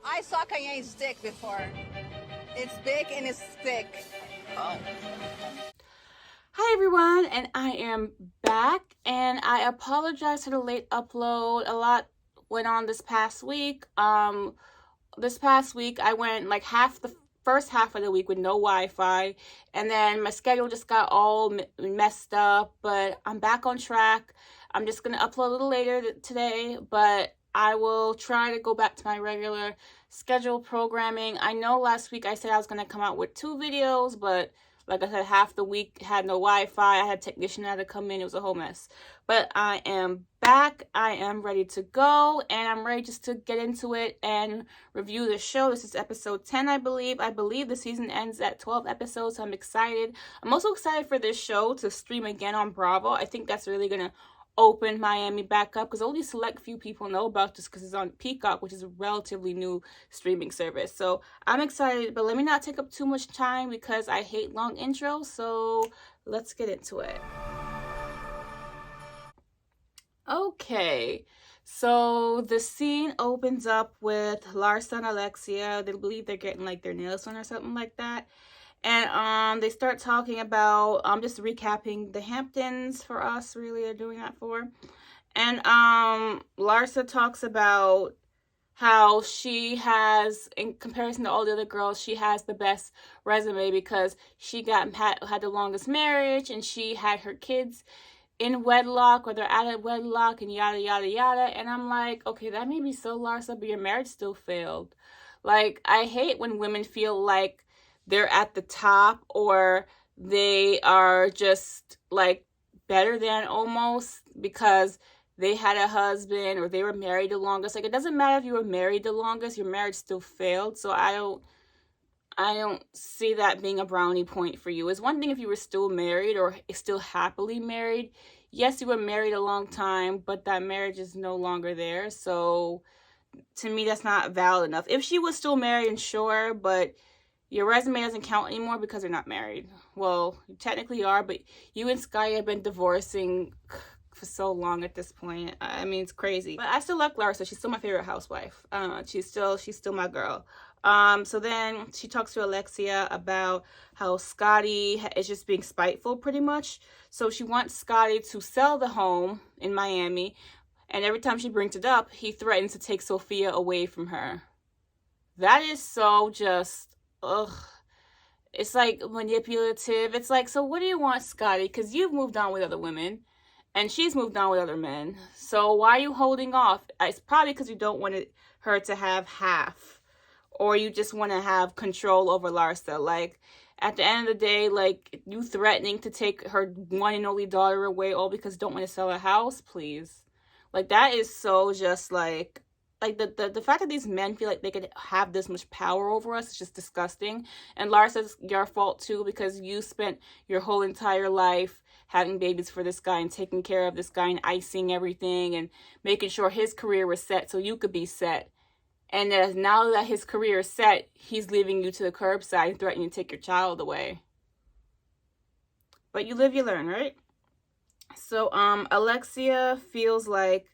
I saw Kanye's dick before. It's big and it's thick. Oh. Hi everyone, and I am back, and I apologize for the late upload. A lot went on this past week. This past week I went like first half of the week with no Wi-Fi, and then my schedule just got all messed up, but I'm back on track. I'm just gonna upload a little later today, but I will try to go back to my regular schedule programming. I know last week I said I was gonna come out with 2 videos, but like I said, half the week had no Wi-Fi. I had a technician that had to come in. It was a whole mess. But I am back. I am ready to go, and I'm ready just to get into it and review the show. This is episode 10, I believe. I believe the season ends at 12 episodes, so I'm excited. I'm also excited for this show to stream again on Bravo. I think that's really going to open Miami back up, because only select few people know about this because it's on Peacock, which is a relatively new streaming service. So I'm excited, but let me not take up too much time because I hate long intros. So let's get into it. Okay, so the scene opens up with Larsa and Alexia. They believe they're getting like their nails done or something like that. And they start talking about just recapping the Hamptons for us, really. They're doing that for. And Larsa talks about how she has, in comparison to all the other girls, she has the best resume because she had the longest marriage, and she had her kids in wedlock, or they're out of wedlock, and yada yada yada. And I'm like, okay, that may be so, Larsa, but your marriage still failed. Like, I hate when women feel like they're at the top, or they are just like better than, almost, because they had a husband or they were married the longest. Like, it doesn't matter if you were married the longest, your marriage still failed. So I don't see that being a brownie point for you. It's one thing if you were still married or still happily married. Yes, you were married a long time, but that marriage is no longer there. So to me, that's not valid enough. If she was still married, and sure, but your resume doesn't count anymore because you're not married. Well, you technically are, but you and Sky have been divorcing for so long at this point. I mean, it's crazy. But I still like Larsa. She's still my favorite housewife. She's still my girl. So then she talks to Alexia about how Scotty is just being spiteful, pretty much. So she wants Scotty to sell the home in Miami, and every time she brings it up, he threatens to take Sophia away from her. That is so just, ugh. It's like manipulative. It's like, so what do you want, Scotty? Because you've moved on with other women, and she's moved on with other men. So why are you holding off? It's probably because you don't want her to have half, or you just want to have control over Larsa. Like, at the end of the day, like, you threatening to take her one and only daughter away, all because you don't want to sell a house? Please. Like, that is so just like the fact that these men feel like they could have this much power over us is just disgusting. And Larsa's your fault too, because you spent your whole entire life having babies for this guy and taking care of this guy and icing everything and making sure his career was set so you could be set. And now that his career is set, he's leaving you to the curbside and threatening to take your child away. But you live, you learn, right? So Alexia feels like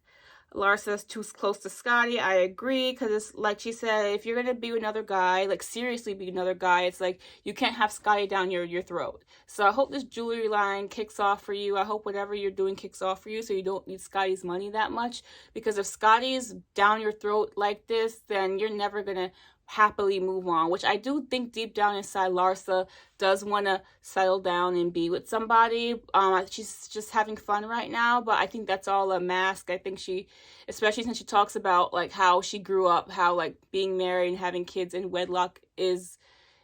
Larsa's too close to Scotty. I agree, because it's like she said, if you're gonna be with another guy, like seriously be another guy, it's like you can't have Scotty down your throat. So I hope this jewelry line kicks off for you. I hope whatever you're doing kicks off for you, so you don't need Scotty's money that much. Because if Scotty's down your throat like this, then you're never gonna happily move on, which I do think deep down inside Larsa does want to settle down and be with somebody. She's just having fun right now, but I think that's all a mask. I think she, especially since she talks about like how she grew up, how like being married and having kids in wedlock is,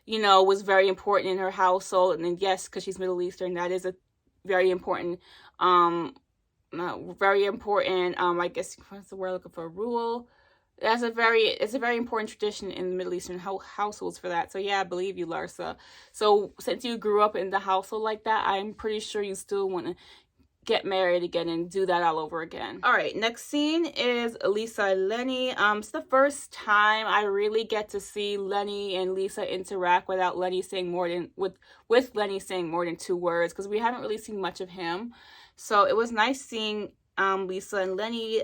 was very important in her household. And then yes, because she's Middle Eastern, that is a very important I guess what's the word looking for, rule. It's a very important tradition in the Middle Eastern households for that. So yeah, I believe you, Larsa. So since you grew up in the household like that, I'm pretty sure you still want to get married again and do that all over again. All right, next scene is Lisa and Lenny. It's the first time I really get to see Lenny and Lisa interact without Lenny saying more than with Lenny saying more than 2 words, because we haven't really seen much of him. So it was nice seeing Lisa and Lenny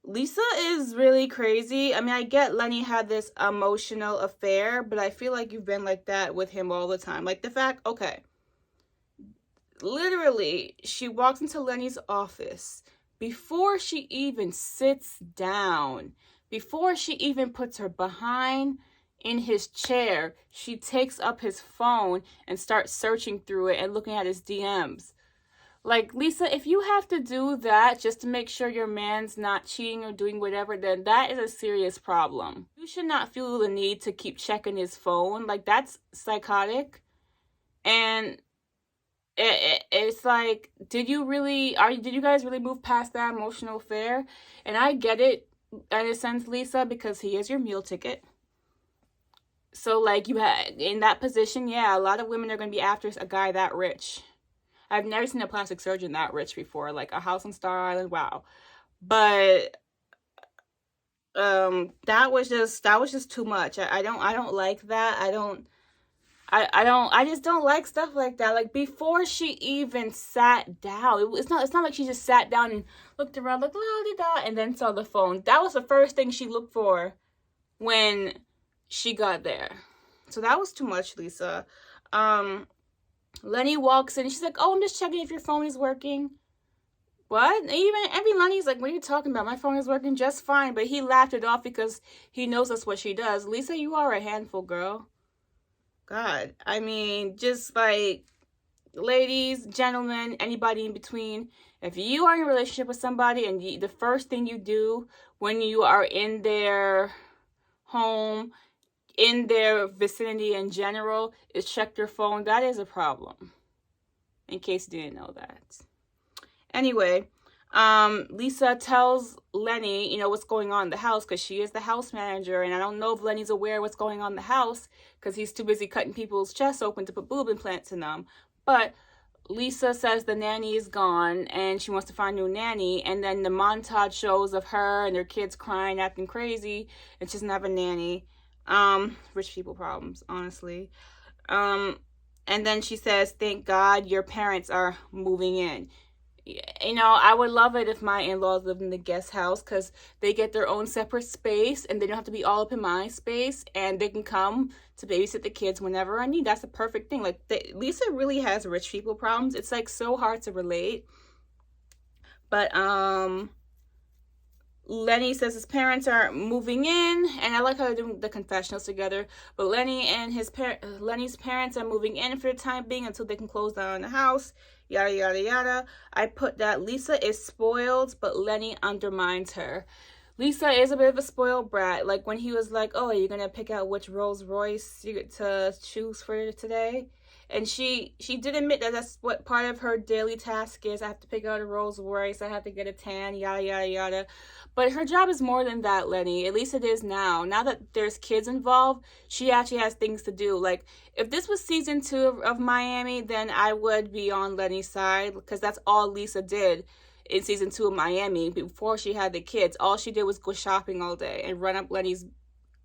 Lisa is really crazy. I mean, I get Lenny had this emotional affair, but I feel like you've been like that with him all the time. Like the fact, okay, literally, she walks into Lenny's office before she even sits down, before she even puts her behind in his chair, she takes up his phone and starts searching through it and looking at his DMs. Like, Lisa, if you have to do that just to make sure your man's not cheating or doing whatever, then that is a serious problem. You should not feel the need to keep checking his phone. Like, that's psychotic. And it's like, did you guys really move past that emotional affair? And I get it in a sense, Lisa, because he is your meal ticket. So, like, you had in that position, yeah, a lot of women are going to be after a guy that rich. I've never seen a plastic surgeon that rich before, like a house on Star Island. Wow. But that was just too much. I don't like that. I just don't like stuff like that. Like before she even sat down, it's not like she just sat down and looked around like la di da and then saw the phone. That was the first thing she looked for when she got there. So that was too much, Lisa. Lenny walks in. She's like, "Oh, I'm just checking if your phone is working." What? Even Lenny's like, "What are you talking about? My phone is working just fine." But he laughed it off because he knows that's what she does. Lisa, you are a handful, girl. God, I mean, just like, ladies, gentlemen, anybody in between, if you are in a relationship with somebody and the first thing you do when you are in their home, in their vicinity in general, is check your phone, that is a problem. In case you didn't know that. Anyway, Lisa tells Lenny, what's going on in the house because she is the house manager. And I don't know if Lenny's aware of what's going on in the house because he's too busy cutting people's chests open to put boob implants in them. But Lisa says the nanny is gone and she wants to find a new nanny. And then the montage shows of her and their kids crying, acting crazy. And she doesn't have a nanny. Rich people problems, honestly. And then she says, "Thank God your parents are moving in." I would love it if my in-laws lived in the guest house because they get their own separate space and they don't have to be all up in my space and they can come to babysit the kids whenever I need. That's the perfect thing. Like, Lisa really has rich people problems. It's like so hard to relate. But Lenny says his parents are moving in, and I like how they're doing the confessionals together. But Lenny's parents are moving in for the time being until they can close down the house. Yada yada yada. I put that Lisa is spoiled, but Lenny undermines her. Lisa is a bit of a spoiled brat. Like when he was like, "Oh, are you gonna pick out which Rolls Royce you get to choose for today?" And she did admit that that's what part of her daily task is. I have to pick out a Rolls Royce. I have to get a tan. Yada yada yada. But her job is more than that, Lenny. At least it is now. Now that there's kids involved, she actually has things to do. Like, if this was season 2 of Miami, then I would be on Lenny's side because that's all Lisa did in season 2 of Miami before she had the kids. All she did was go shopping all day and run up Lenny's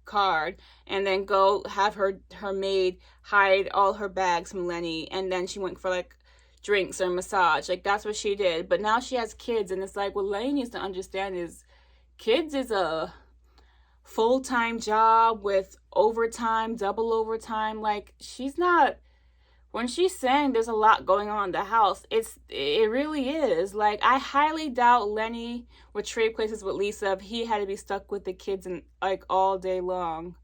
card and then go have her maid hide all her bags from Lenny, and then she went for like drinks or massage. Like, that's what she did. But now she has kids, and it's like, what Lenny needs to understand is kids is a full-time job with overtime, double overtime. Like, she's not, when she's saying there's a lot going on in the house, it really is. Like, I highly doubt Lenny would trade places with Lisa if he had to be stuck with the kids and like all day long.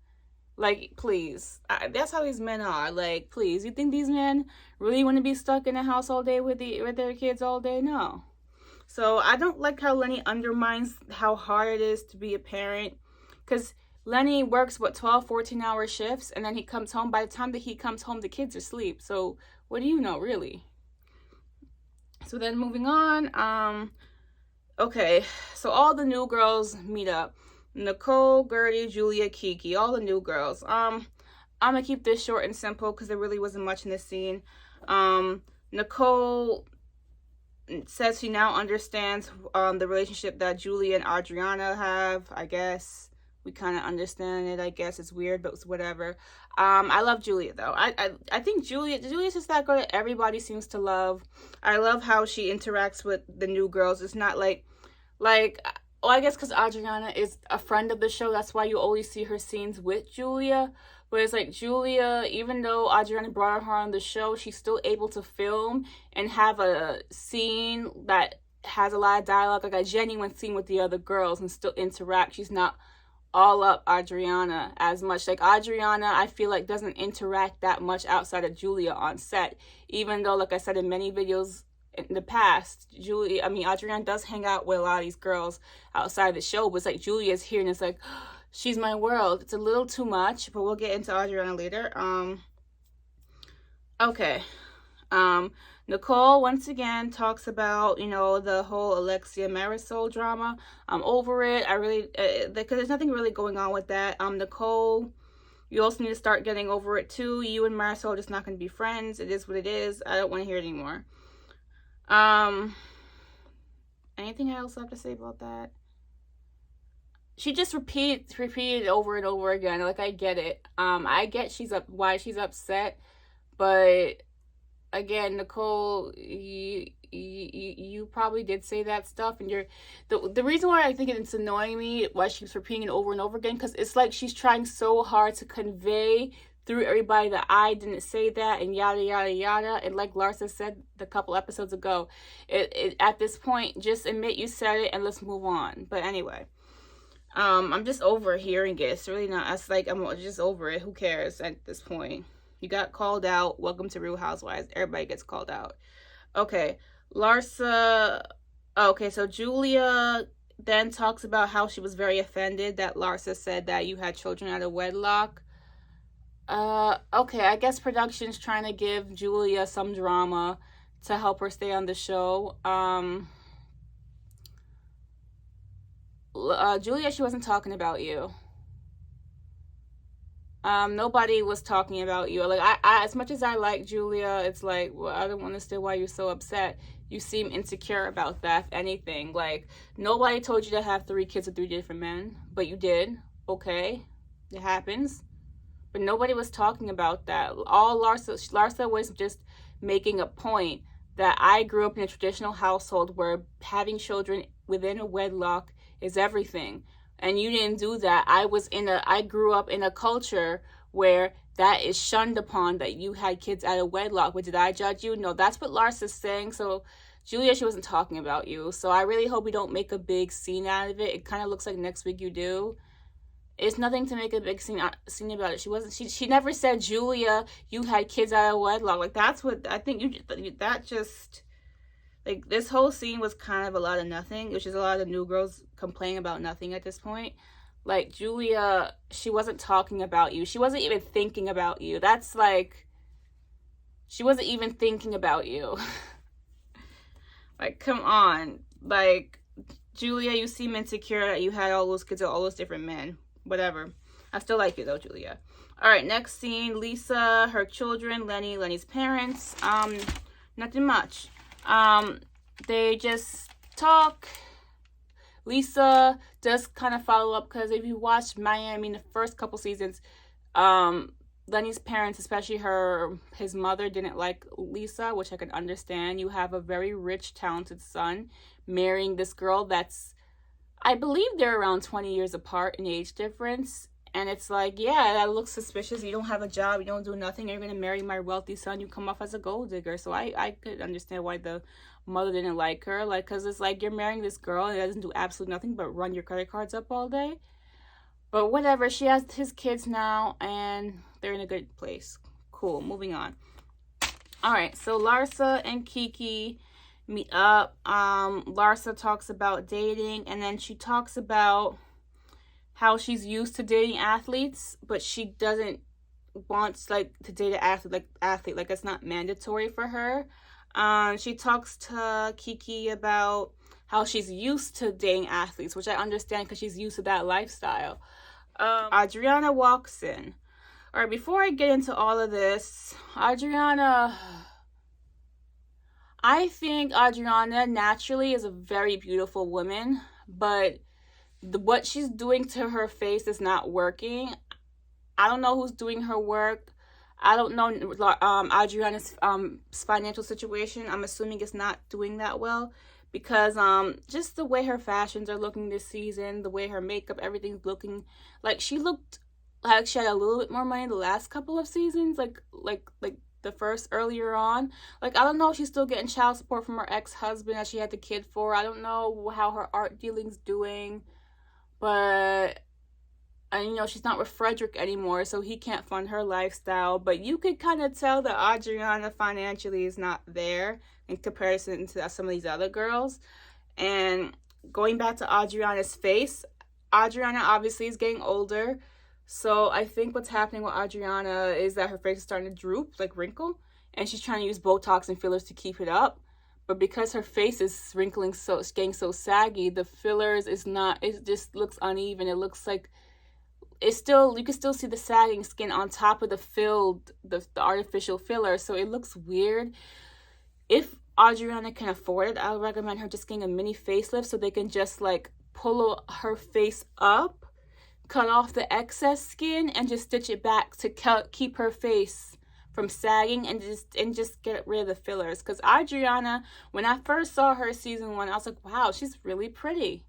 Like, please, that's how these men are. Like, please, you think these men really want to be stuck in the house all day with their kids all day? No. So I don't like how Lenny undermines how hard it is to be a parent, because Lenny works, 12, 14-hour shifts, and then he comes home. By the time that he comes home, the kids are asleep. So what do you know, really? So then moving on, okay, so all the new girls meet up. Nicole, Gertie, Julia, Kiki, all the new girls. I'm gonna keep this short and simple because there really wasn't much in this scene. Nicole says she now understands the relationship that Julia and Adriana have. I guess we kind of understand it. I guess it's weird, but it's whatever. I love Julia though. I think Julia's just that girl that everybody seems to love. I love how she interacts with the new girls. It's not like Oh, I guess because Adriana is a friend of the show, that's why you always see her scenes with Julia. But it's like Julia, even though Adriana brought her on the show, she's still able to film and have a scene that has a lot of dialogue, like a genuine scene with the other girls, and still interact. She's not all up Adriana as much. Like Adriana, I feel like doesn't interact that much outside of Julia on set. Even though, like I said in many videos in the past, Adriana does hang out with a lot of these girls outside the show, but it's like Julia's here and it's like, she's my world. It's a little too much, but we'll get into Adriana later. Okay. Nicole once again talks about, the whole Alexia Marisol drama. I'm over it. I really, because there's nothing really going on with that. Nicole, you also need to start getting over it too. You and Marisol are just not going to be friends. It is what it is. I don't want to hear it anymore. Anything else I have to say about that? She just repeated over and over again. Like, I get it. I get why she's upset, but again, Nicole, you probably did say that stuff, and the reason why I think it's annoying me why she's repeating it over and over again, because it's like she's trying so hard to convey through everybody that I didn't say that, and yada yada yada. And like Larsa said a couple episodes ago, at this point, just admit you said it and let's move on. But anyway, I'm just over hearing it. It's really not. It's like I'm just over it. Who cares at this point? You got called out. Welcome to Real Housewives. Everybody gets called out. Okay, Larsa. Okay, so Julia then talks about how she was very offended that Larsa said that you had children out of wedlock. Okay, I guess production's trying to give Julia some drama to help her stay on the show. Julia, she wasn't talking about you. Nobody was talking about you. Like, I as much as I like Julia, it's like, well, I don't understand why you're so upset. You seem insecure about that, if anything. Like, nobody told you to have 3 kids with 3 different men, but you did. Okay, it happens. But nobody was talking about that. All Larsa was just making a point that I grew up in a traditional household where having children within a wedlock is everything. And you didn't do that. I grew up in a culture where that is shunned upon, that you had kids out of wedlock. But did I judge you? No, that's what Larsa's saying. So Julia, she wasn't talking about you. So I really hope we don't make a big scene out of it. It kind of looks like next week you do. It's nothing to make a big scene about it. She never said, Julia, you had kids out of wedlock. Like, that's what I think like, this whole scene was kind of a lot of nothing, which is a lot of the new girls complaining about nothing at this point. Like, Julia, she wasn't talking about you. She wasn't even thinking about you. That's like, she wasn't even thinking about you. Like, come on. Like, Julia, you seem insecure that you had all those kids with all those different men. Whatever. I still like you though, Julia. All right, next scene. Lisa, her children, Lenny's parents. Nothing much. They just talk. Lisa does kind of follow up, because if you watched Miami in the first couple seasons, Lenny's parents, especially his mother, didn't like Lisa, which I can understand. You have a very rich, talented son marrying this girl that's, I believe they're around 20 years apart in age difference. And it's like, yeah, that looks suspicious. You don't have a job. You don't do nothing. You're going to marry my wealthy son. You come off as a gold digger. So I could understand why the mother didn't like her. Like, because it's like, you're marrying this girl and doesn't do absolutely nothing but run your credit cards up all day. But whatever. She has his kids now and they're in a good place. Cool. Moving on. All right. So Larsa and Kiki meet up. Larsa talks about dating, and then she talks about how she's used to dating athletes, but she doesn't want to date an athlete. Like, it's not mandatory for her. She talks to Kiki about how she's used to dating athletes, which I understand because she's used to that lifestyle. Adriana walks in. All right, before I get into all of this, I think Adriana naturally is a very beautiful woman, but what she's doing to her face is not working. I don't know who's doing her work. I don't know Adriana's financial situation. I'm assuming it's not doing that well, because just the way her fashions are looking this season, the way her makeup, everything's looking like she looked like she had a little bit more money the last couple of seasons, like the first earlier on. Like, I don't know if she's still getting child support from her ex-husband that she had the kid for. I don't know how her art dealing's doing, but and you know, she's not with Frederick anymore, so he can't fund her lifestyle. But you could kind of tell that Adriana financially is not there in comparison to some of these other girls. And going back to Adriana's face, Adriana obviously is getting older. So I think what's happening with Adriana is that her face is starting to droop, like wrinkle, and she's trying to use Botox and fillers to keep it up. But because her face is wrinkling, so it's getting so saggy, the fillers is not, it just looks uneven. It looks like it's still, you can still see the sagging skin on top of the filled, the artificial filler. So it looks weird. If Adriana can afford it, I would recommend her just getting a mini facelift so they can just like pull her face up, cut off the excess skin, and just stitch it back to keep her face from sagging and just get rid of the fillers. Because Adriana, when I first saw her season 1, I was like, wow, she's really pretty.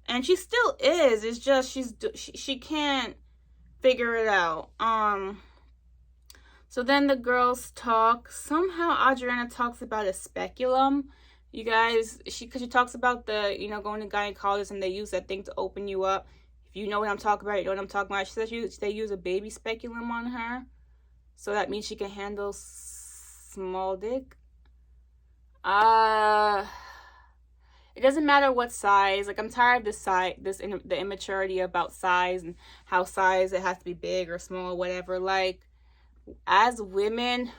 And she still is. It's just she can't figure it out. So then the girls talk. Somehow Adriana talks about a speculum. You guys, because she talks about the, you know, going to gynecologist and they use that thing to open you up. If you know what I'm talking about, you know what I'm talking about. She says they use a baby speculum on her. So that means she can handle small dick. It doesn't matter what size. Like, I'm tired of the immaturity about size and how size it has to be big or small, whatever. Like, as women,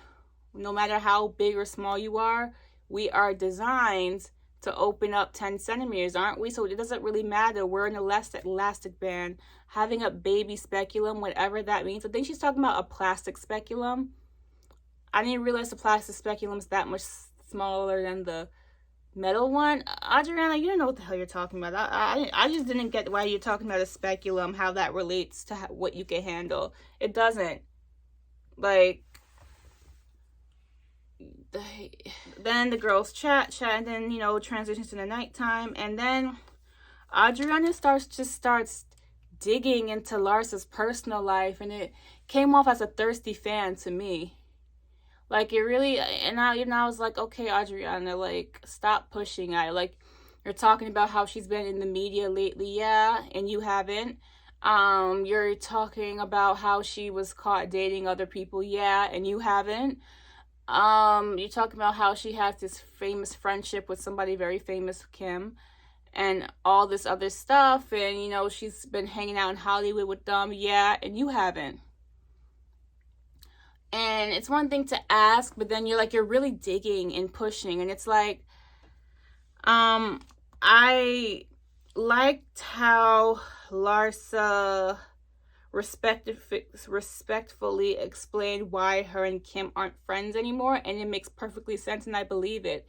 no matter how big or small you are, we are designed to open up 10 centimeters, aren't we? So it doesn't really matter. We're an elastic band. Having a baby speculum, whatever that means. I think she's talking about a plastic speculum. I didn't realize the plastic speculum is that much smaller than the metal one. Adriana, you don't know what the hell you're talking about. I just didn't get why you're talking about a speculum, how that relates to what you can handle. It doesn't. Like, then the girls chat, and then, you know, transitions to the nighttime, and then Adriana starts digging into Larsa's personal life, and it came off as a thirsty fan to me. Like, it really, and I was like, okay, Adriana, like, stop pushing. Like, you're talking about how she's been in the media lately, yeah, and you haven't. You're talking about how she was caught dating other people, yeah, and you haven't. You're talking about how she has this famous friendship with somebody very famous, Kim, and all this other stuff, and, you know, she's been hanging out in Hollywood with them, yeah, and you haven't. And it's one thing to ask, but then you're really digging and pushing, and it's like, I liked how Larsa respectfully explained why her and Kim aren't friends anymore, and it makes perfectly sense, and I believe it.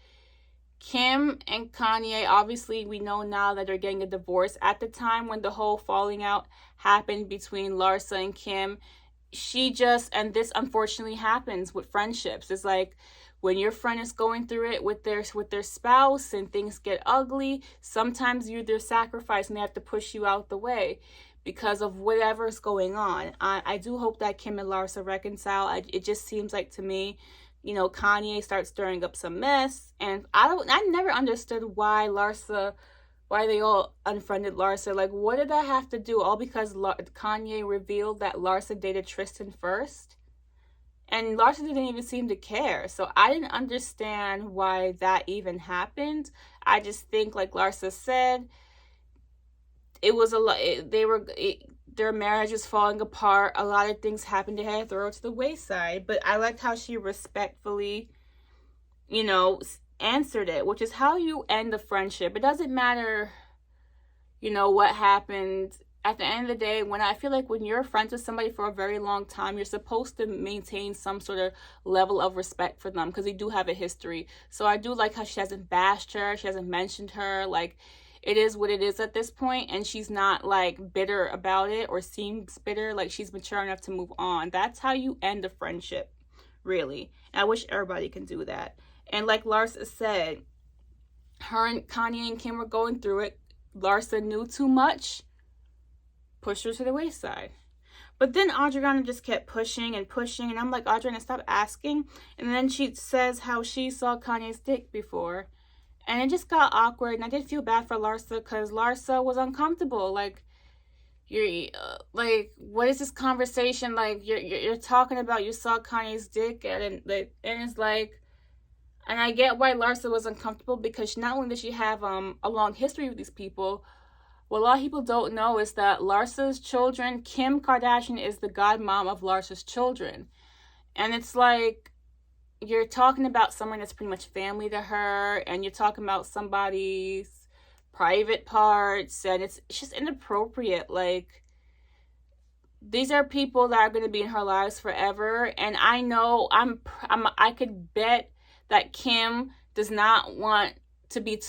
Kim and Kanye, obviously, we know now that they're getting a divorce. At the time when the whole falling out happened between Larsa and Kim, and this unfortunately happens with friendships. It's like, when your friend is going through it with their spouse and things get ugly, sometimes you're their sacrifice and they have to push you out the way because of whatever's going on. I do hope that Kim and Larsa reconcile. It just seems like, to me, you know, Kanye starts stirring up some mess, and I never understood why they all unfriended Larsa. Like, what did that have to do? All because Kanye revealed that Larsa dated Tristan first? And Larsa didn't even seem to care. So I didn't understand why that even happened. I just think, like Larsa said, it was a lot. Their marriage was falling apart. A lot of things happened. They had to throw it to the wayside. But I liked how she respectfully, you know, answered it, which is how you end a friendship. It doesn't matter, you know, what happened. At the end of the day, when you're friends with somebody for a very long time, you're supposed to maintain some sort of level of respect for them because they do have a history. So I do like how she hasn't bashed her. She hasn't mentioned her. Like, it is what it is at this point, and she's not, like, bitter about it or seems bitter. Like, she's mature enough to move on. That's how you end a friendship, really. And I wish everybody can do that. And like Larsa said, her and Kanye and Kim were going through it. Larsa knew too much, pushed her to the wayside. But then Adriana just kept pushing and pushing, and I'm like, Adriana, stop asking. And then she says how she saw Kanye's dick before. And it just got awkward, and I did feel bad for Larsa, because Larsa was uncomfortable. Like, like, what is this conversation? Like, you're talking about you saw Kanye's dick, and it's like, and I get why Larsa was uncomfortable, because not only does she have a long history with these people, what a lot of people don't know is that Larsa's children, Kim Kardashian is the godmom of Larsa's children. And it's like, you're talking about someone that's pretty much family to her, and you're talking about somebody's private parts, and it's just inappropriate. Like, these are people that are going to be in her lives forever, and I know I could bet that Kim does not want to be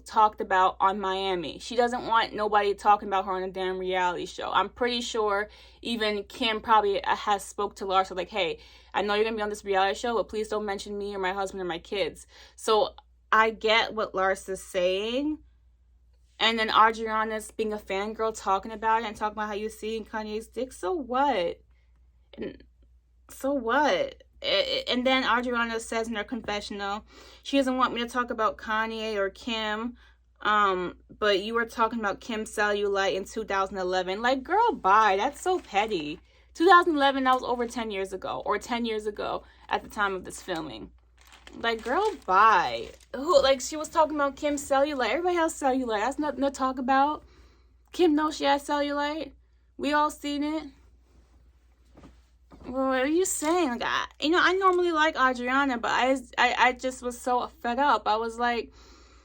talked about on Miami. She doesn't want nobody talking about her on a damn reality show. I'm pretty sure even Kim probably has spoke to Larsa like, hey, I know you're going to be on this reality show, but please don't mention me or my husband or my kids. So I get what Larsa's saying. And then Adriana's being a fangirl talking about it and talking about how you see Kanye's dick. So what? So what? And then Adriana says in her confessional, she doesn't want me to talk about Kanye or Kim, but you were talking about Kim's cellulite in 2011. Like, girl, bye. That's so petty. 2011, that was over 10 years ago, or 10 years ago at the time of this filming. Like, girl, bye. Who? Like, she was talking about Kim's cellulite. Everybody has cellulite. That's nothing to talk about. Kim knows she has cellulite. We all seen it. What are you saying? Like, I normally like Adriana, but I just was so fed up. I was like,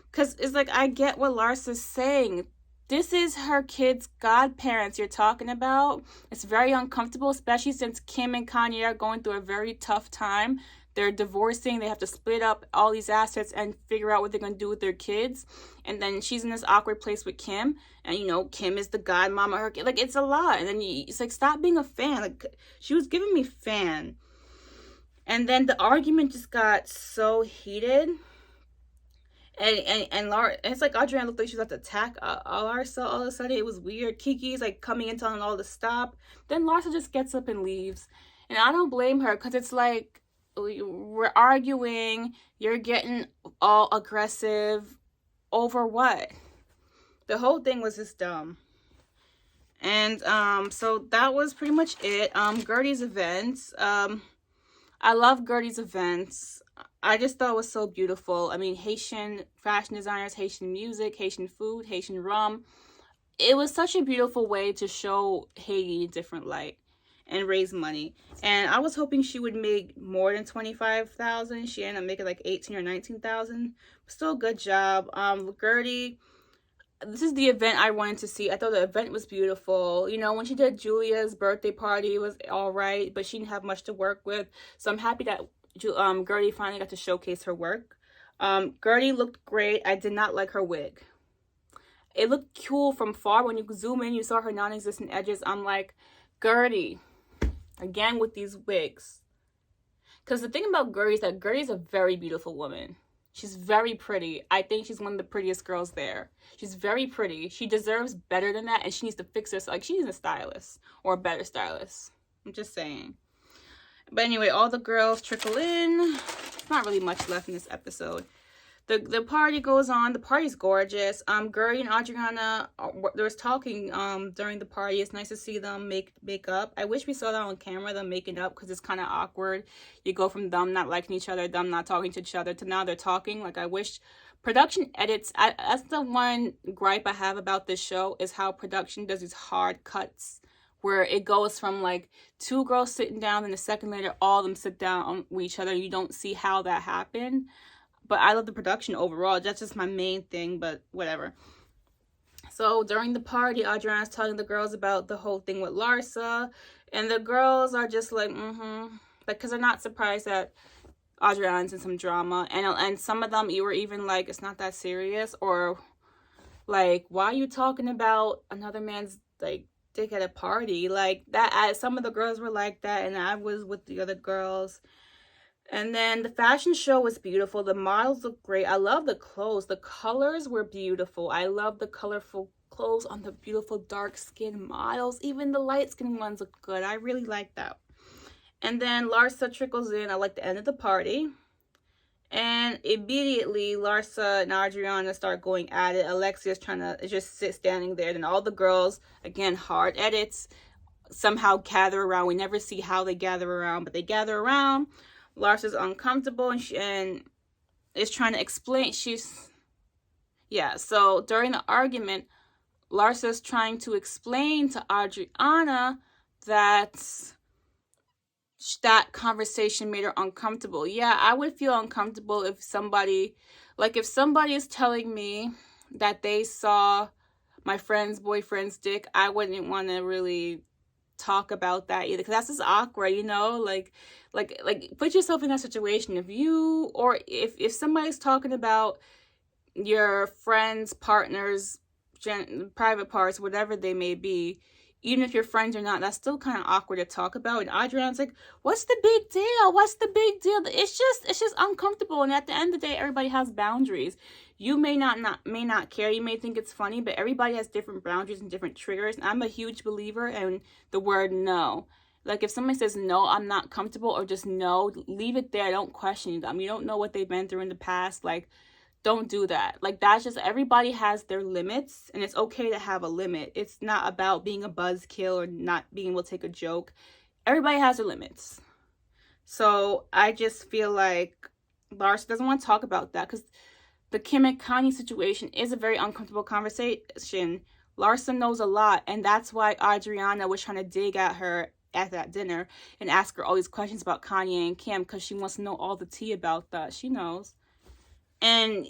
because it's like, I get what Larsa's saying. This is her kids' godparents you're talking about. It's very uncomfortable, especially since Kim and Kanye are going through a very tough time. They're divorcing. They have to split up all these assets and figure out what they're going to do with their kids. And then she's in this awkward place with Kim. And, Kim is the godmama of her kid. Like, it's a lot. And then it's like, stop being a fan. Like, she was giving me fan. And then the argument just got so heated. And it's like Adriana looked like she was about to attack Larsa all of a sudden. It was weird. Kiki's like coming in telling all to stop. Then Larsa just gets up and leaves. And I don't blame her, because it's like, we're arguing, you're getting all aggressive over what? The whole thing was just dumb. And so that was pretty much it. Gertie's events. I love Gertie's events. I just thought it was so beautiful. I mean, Haitian fashion designers, Haitian music, Haitian food, Haitian rum. It was such a beautiful way to show Haiti in a different light and raise money. And I was hoping she would make more than $25,000. She ended up making like $18,000 or $19,000. Still, good job. Gertie, this is the event I wanted to see. I thought the event was beautiful. When she did Julia's birthday party, it was all right, but she didn't have much to work with. So I'm happy that Gertie finally got to showcase her work. Gertie looked great. I did not like her wig. It looked cool from far. When you zoom in, you saw her non-existent edges. I'm like, Gertie, again with these wigs. Because the thing about Gertie is that Gertie's a very beautiful woman. She's very pretty. I think she's one of the prettiest girls there. She's very pretty. She deserves better than that, and she needs to fix herself. Like, she needs a stylist or a better stylist. I'm just saying. But anyway, all the girls trickle in. Not really much left in this episode. The party goes on. The party's gorgeous. Gertie and Adriana, there was talking during the party. It's nice to see them make up. I wish we saw that on camera, them making up, because it's kind of awkward. You go from them not liking each other, them not talking to each other, to now they're talking. Like, I wish production edits. That's the one gripe I have about this show, is how production does these hard cuts, where it goes from like two girls sitting down, and a second later, all of them sit down with each other. You don't see how that happened. But I love the production overall. That's just my main thing, but whatever. So during the party, Adriana's telling the girls about the whole thing with Larsa. And the girls are just like, like, because they're not surprised that Adriana's in some drama. And some of them, you were even like, it's not that serious. Or like, why are you talking about another man's like dick at a party? Like that. Some of the girls were like that. And I was with the other girls. And then the fashion show was beautiful. The models look great. I love the clothes. The colors were beautiful. I love the colorful clothes on the beautiful dark skinned models. Even the light skinned ones look good. I really like that. And then Larsa trickles in at like the end of the party. And immediately Larsa and Adriana start going at it. Alexia's trying to just sit standing there. Then all the girls, again, hard edits, somehow gather around. We never see how they gather around, but they gather around. Larsa's uncomfortable and is trying to explain. So during the argument, Larsa's trying to explain to Adriana that that conversation made her uncomfortable. Yeah, I would feel uncomfortable if somebody is telling me that they saw my friend's boyfriend's dick. I wouldn't want to really talk about that either, because that's just awkward, you know. Like put yourself in that situation. If somebody's talking about your friend's partner's private parts, whatever they may be, even if you're friends or not, that's still kind of awkward to talk about. And Adriana's like, what's the big deal? What's the big deal? It's just uncomfortable. And at the end of the day, everybody has boundaries. You may not care. You may think it's funny, but everybody has different boundaries and different triggers. And I'm a huge believer in the word no. Like if somebody says no, I'm not comfortable, or just no, leave it there. Don't question them. You don't know what they've been through in the past. Like, don't do that. Like, that's just, everybody has their limits, and it's okay to have a limit. It's not about being a buzzkill or not being able to take a joke. Everybody has their limits. So I just feel like Larsa doesn't want to talk about that, because the Kim and Kanye situation is a very uncomfortable conversation. Larsa knows a lot, and that's why Adriana was trying to dig at her at that dinner and ask her all these questions about Kanye and Kim, because she wants to know all the tea about that. She knows. And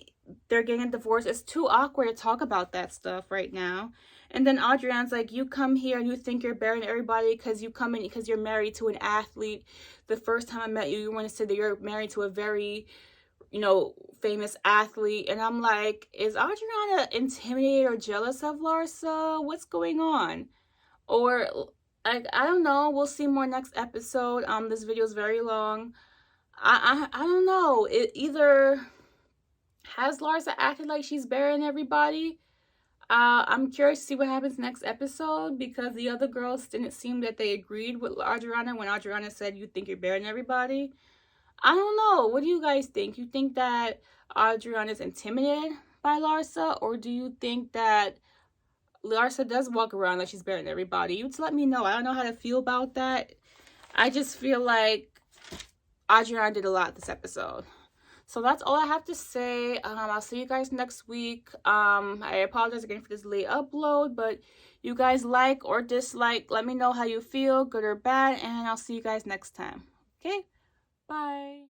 they're getting a divorce. It's too awkward to talk about that stuff right now. And then Adriana's like, you come here and you think you're better than everybody because you come in because you're married to an athlete. The first time I met you, you want to say that you're married to a very, famous athlete. And I'm like, is Adriana intimidated or jealous of Larsa? What's going on? Or, I don't know. We'll see more next episode. This video is very long. I don't know. It either... Has Larsa acted like she's better than everybody? I'm curious to see what happens next episode, because the other girls didn't seem that they agreed with Adriana when Adriana said, you think you're better than everybody. I don't know. What do you guys think? You think that Adriana is intimidated by Larsa, or do you think that Larsa does walk around like she's better than everybody? You just let me know. I don't know how to feel about that. I just feel like Adriana did a lot this episode. So that's all I have to say. I'll see you guys next week. I apologize again for this late upload, but you guys like or dislike, let me know how you feel, good or bad, and I'll see you guys next time. Okay? Bye.